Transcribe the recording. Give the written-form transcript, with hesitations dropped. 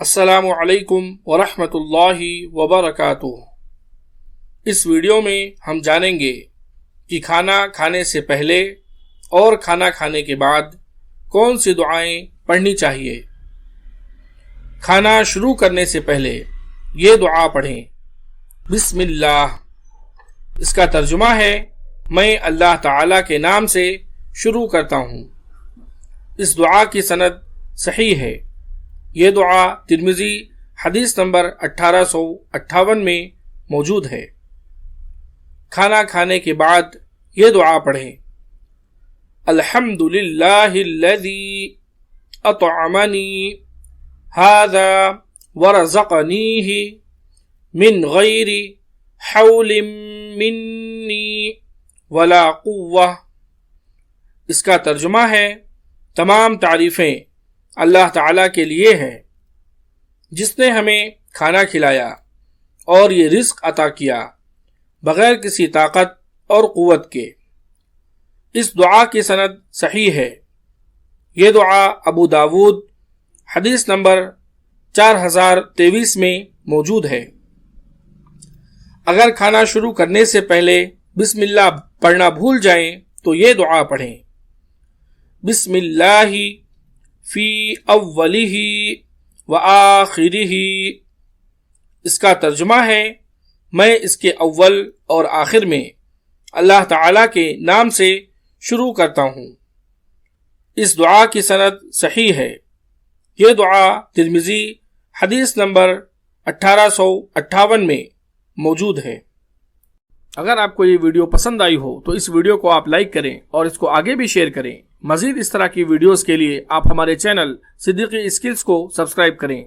السلام علیکم ورحمۃ اللہ وبرکاتہ۔ اس ویڈیو میں ہم جانیں گے کہ کھانا کھانے سے پہلے اور کھانا کھانے کے بعد کون سی دعائیں پڑھنی چاہیے۔ کھانا شروع کرنے سے پہلے یہ دعا پڑھیں: بسم اللہ۔ اس کا ترجمہ ہے میں اللہ تعالی کے نام سے شروع کرتا ہوں۔ اس دعا کی سند صحیح ہے۔ یہ دعا ترمذی حدیث نمبر 1858 میں موجود ہے۔ کھانا کھانے کے بعد یہ دعا پڑھیں: الحمد للہ الذی اطعمنی ھذا ورزقنیہ من غیر حول منی ولا قوہ۔ اس کا ترجمہ ہے: تمام تعریفیں اللہ تعالیٰ کے لیے ہیں جس نے ہمیں کھانا کھلایا اور یہ رزق عطا کیا بغیر کسی طاقت اور قوت کے۔ اس دعا کی سند صحیح ہے۔ یہ دعا ابو داود حدیث نمبر 4023 میں موجود ہے۔ اگر کھانا شروع کرنے سے پہلے بسم اللہ پڑھنا بھول جائیں تو یہ دعا پڑھیں: بسم اللہ فی اولہ و آخرہ۔ اس کا ترجمہ ہے: میں اس کے اول اور آخر میں اللہ تعالیٰ کے نام سے شروع کرتا ہوں۔ اس دعا کی سند صحیح ہے۔ یہ دعا ترمذی حدیث نمبر 1858 میں موجود ہے۔ اگر آپ کو یہ ویڈیو پسند آئی ہو تو اس ویڈیو کو آپ لائک کریں اور اس کو آگے بھی شیئر کریں۔ مزید اس طرح کی ویڈیوز کے لیے آپ ہمارے چینل صدیقی اسکلز کو سبسکرائب کریں۔